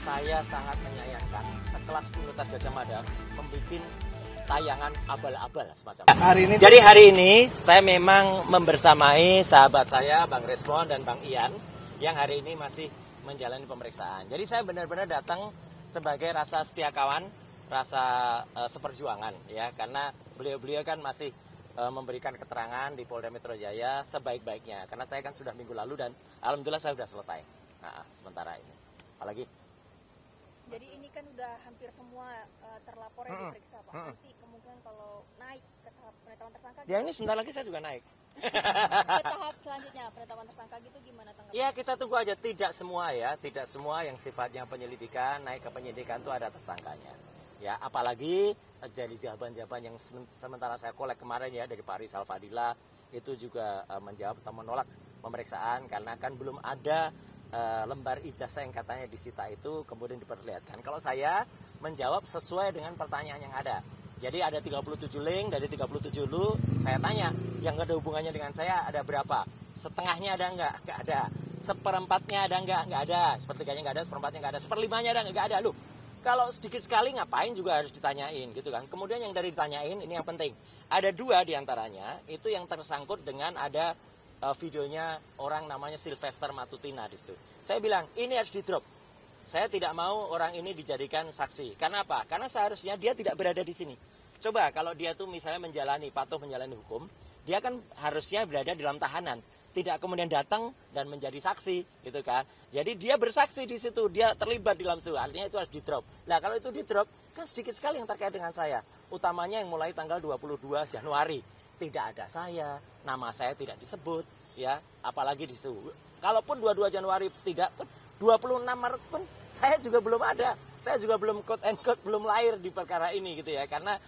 saya sangat menyayangkan sekelas Universitas Gadjah Mada membuat tayangan abal-abal semacam. Jadi hari ini saya memang membersamai sahabat saya Bang Resmond dan Bang Ian yang hari ini masih menjalani pemeriksaan. Jadi saya benar-benar datang sebagai rasa setia kawan, rasa seperjuangan ya, karena beliau-beliau kan masih memberikan keterangan di Polda Metro Jaya sebaik-baiknya. Karena saya kan sudah minggu lalu dan alhamdulillah saya sudah selesai. Nah, sementara ini. Apalagi? Jadi ini kan udah hampir semua terlapor yang diperiksa Pak. Nanti kemungkinan kalau naik ke tahap penetapan tersangka. Ya ini sebentar lagi saya juga naik. Ke tahap selanjutnya penetapan tersangka gitu gimana tanggapannya? Ya kita tunggu aja, tidak semua ya, tidak semua yang sifatnya penyelidikan naik ke penyidikan itu ada tersangkanya. Ya apalagi jadi jawaban-jawaban yang sementara saya kolek kemarin ya dari Pak Rizal Fadila itu juga menjawab atau menolak pemeriksaan karena kan belum ada lembar ijazah yang katanya disita itu kemudian diperlihatkan. Kalau saya menjawab sesuai dengan pertanyaan yang ada. Jadi ada 37 link, dari 37 lu saya tanya, yang ada hubungannya dengan saya ada berapa? Setengahnya ada enggak? Enggak ada. Seperempatnya ada enggak? Enggak ada. Sepertiganya enggak ada, seperempatnya enggak ada, seperlimanya ada enggak ada. Lu kalau sedikit sekali ngapain juga harus ditanyain gitu kan. Kemudian yang dari ditanyain ini yang penting. Ada 2 diantaranya itu yang tersangkut dengan ada videonya orang namanya Sylvester Matutina di situ. Saya bilang ini harus di drop. Saya tidak mau orang ini dijadikan saksi. Karena apa? Karena seharusnya dia tidak berada di sini. Coba kalau dia tuh misalnya patuh menjalani hukum, dia kan harusnya berada di dalam tahanan. Tidak kemudian datang dan menjadi saksi, gitu kan. Jadi dia bersaksi di situ, dia terlibat di dalam situ. Artinya itu harus di drop. Nah kalau itu di drop, kan sedikit sekali yang terkait dengan saya. Utamanya yang mulai tanggal 22 Januari. Tidak ada saya, nama saya tidak disebut, ya. Apalagi di situ. Kalaupun 22 Januari tidak, 26 Maret pun saya juga belum ada. Saya juga belum quote and quote belum lahir di perkara ini gitu ya. Karena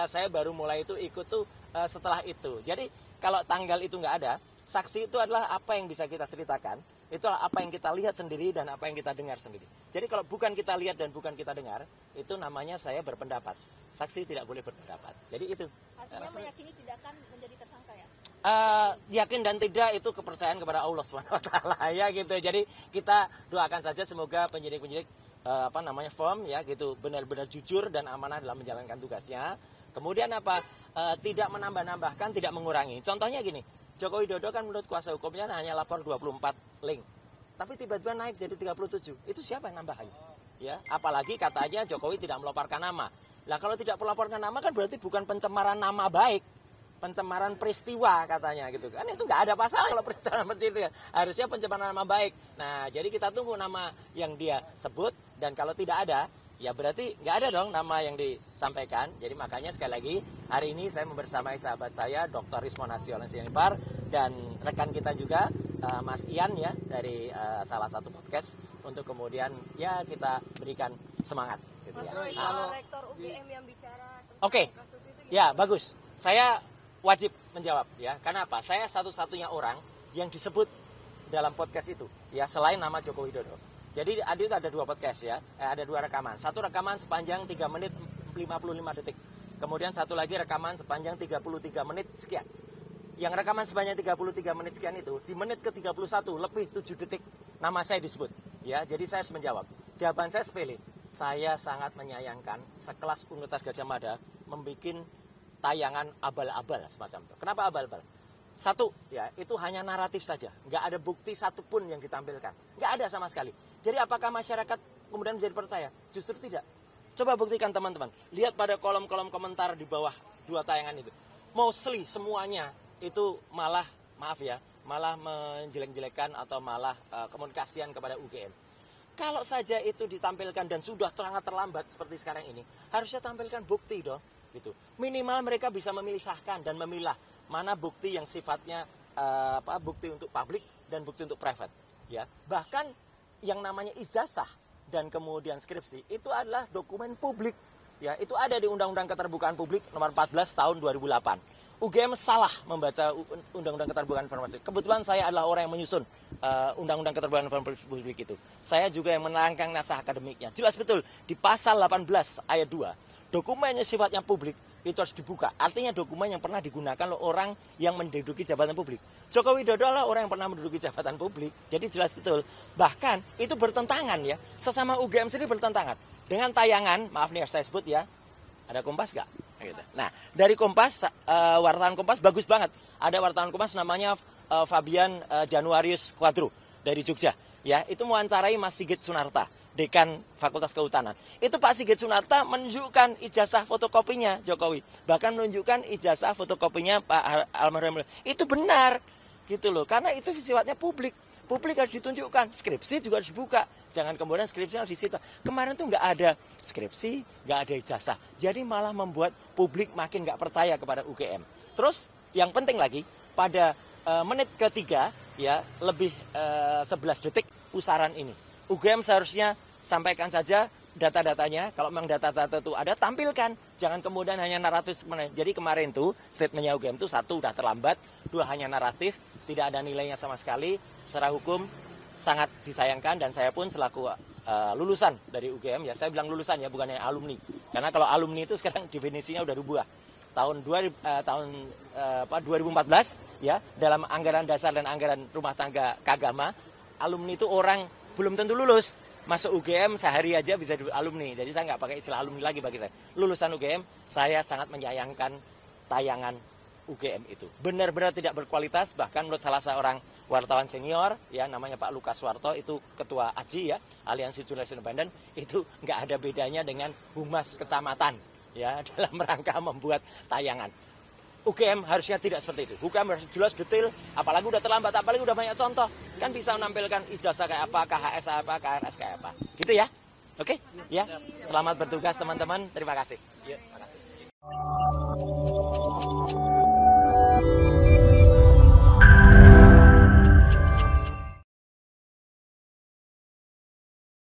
saya baru mulai itu ikut tuh setelah itu. Jadi kalau tanggal itu nggak ada, saksi itu adalah apa yang bisa kita ceritakan. Itu apa yang kita lihat sendiri dan apa yang kita dengar sendiri. Jadi kalau bukan kita lihat dan bukan kita dengar, itu namanya saya berpendapat. Saksi tidak boleh berpendapat. Jadi itu. Artinya meyakini tidak akan menjadi tersangka ya? Yakin dan tidak itu kepercayaan kepada Allah SWT ya gitu. Jadi kita doakan saja semoga penyidik-penyidik firm ya gitu benar-benar jujur dan amanah dalam menjalankan tugasnya. Kemudian tidak menambah-nambahkan, tidak mengurangi. Contohnya gini, Joko Widodo kan menurut kuasa hukumnya hanya lapor 24 link. Tapi tiba-tiba naik jadi 37. Itu siapa yang nambahin? Ya, apalagi katanya Jokowi tidak melaporkan nama. Lah kalau tidak melaporkan nama kan berarti bukan pencemaran nama baik, pencemaran peristiwa katanya gitu kan. Itu nggak ada pasal kalau peristiwa seperti itu ya. Harusnya pencemaran nama baik. Nah jadi kita tunggu nama yang dia sebut, dan kalau tidak ada ya berarti nggak ada dong nama yang disampaikan. Jadi makanya sekali lagi hari ini saya membersamai sahabat saya Dr. Resmond Sianipar dan rekan kita juga Mas Ian ya dari salah satu podcast untuk kemudian ya kita berikan semangat gitu ya. Kalau rektor UGM yang bicara tentang kasus itu gimana? Ya bagus. Saya wajib menjawab ya. Karena apa? Saya satu-satunya orang yang disebut dalam podcast itu ya selain nama Joko Widodo. Jadi itu ada 2 podcast ya. Ada 2 rekaman. Satu rekaman sepanjang 3 menit 55 detik. Kemudian satu lagi rekaman sepanjang 33 menit sekian. Yang rekaman sepanjang 33 menit sekian itu di menit ke-31 lebih 7 detik nama saya disebut. Ya, jadi saya harus menjawab. Jawaban saya sepele. Saya sangat menyayangkan sekelas Universitas Gadjah Mada membuat tayangan abal-abal semacam itu. Kenapa abal-abal? Satu, ya itu hanya naratif saja. Nggak ada bukti satupun yang ditampilkan. Nggak ada sama sekali. Jadi apakah masyarakat kemudian menjadi percaya? Justru tidak. Coba buktikan teman-teman. Lihat pada kolom-kolom komentar di bawah 2 tayangan itu. Mostly semuanya itu malah, maaf ya, malah menjelek-jelekan atau malah komunikasian kepada UGM. Kalau saja itu ditampilkan dan sudah sangat terlambat seperti sekarang ini, harusnya tampilkan bukti dong. Gitu. Minimal mereka bisa memisahkan dan memilah mana bukti yang sifatnya bukti untuk publik dan bukti untuk private. Ya, bahkan yang namanya ijazah dan kemudian skripsi itu adalah dokumen publik. Ya, itu ada di Undang-Undang Keterbukaan Publik nomor 14 tahun 2008. UGM salah membaca Undang-Undang Keterbukaan Informasi. Kebetulan saya adalah orang yang menyusun Undang-Undang Keterbukaan Informasi Publik itu. Saya juga yang menerangkan naskah akademiknya. Jelas betul di pasal 18 ayat 2. Dokumennya sifatnya publik itu harus dibuka. Artinya dokumen yang pernah digunakan oleh orang yang menduduki jabatan publik. Joko Widodo adalah orang yang pernah menduduki jabatan publik. Jadi jelas betul. Bahkan itu bertentangan ya. Sesama UGM sendiri bertentangan. Dengan tayangan, maaf nih saya sebut ya. Ada Kompas nggak? Gitu. Nah, dari Kompas, wartawan Kompas bagus banget. Ada wartawan Kompas namanya Fabian Januarius Quadro dari Jogja. Ya, itu mewawancarai Mas Sigit Sunarta, Dekan Fakultas Kehutanan. Itu Pak Sigit Sunarta menunjukkan ijazah fotokopinya Jokowi. Bahkan menunjukkan ijazah fotokopinya Pak almarhum. Itu benar gitu loh. Karena itu sifatnya publik. Publik harus ditunjukkan. Skripsi juga harus dibuka. Jangan kemudian skripsi harus disita. Kemarin tuh nggak ada skripsi, nggak ada ijazah. Jadi malah membuat publik makin nggak percaya kepada UGM. Terus yang penting lagi, pada menit ketiga, ya lebih 11 detik pusaran ini. UGM seharusnya sampaikan saja data-datanya. Kalau memang data-data itu ada, tampilkan. Jangan kemudian hanya naratif. Jadi kemarin tuh statementnya UGM itu satu udah terlambat, dua hanya naratif, tidak ada nilainya sama sekali. Secara hukum sangat disayangkan dan saya pun selaku lulusan dari UGM ya, saya bilang lulusan ya, bukannya alumni. Karena kalau alumni itu sekarang definisinya udah rubah. Tahun 2014 ya, dalam anggaran dasar dan anggaran rumah tangga keagama, alumni itu orang belum tentu lulus. Masuk UGM sehari aja bisa alumni. Jadi saya nggak pakai istilah alumni lagi bagi saya. Lulusan UGM, saya sangat menyayangkan tayangan UGM itu. Benar-benar tidak berkualitas, bahkan menurut salah seorang wartawan senior, ya namanya Pak Lukas Warto, itu ketua AJI ya, Aliansi Jurnalis Independen, itu nggak ada bedanya dengan humas kecamatan ya dalam rangka membuat tayangan. UGM harusnya tidak seperti itu. UGM harus jelas detail, apalagi udah terlambat, apalagi udah banyak contoh. Kan bisa menampilkan ijazah kayak apa, KHS apa, KRS kayak apa. Gitu ya. Oke? Ya. Selamat bertugas teman-teman. Terima kasih. Ya, terima kasih.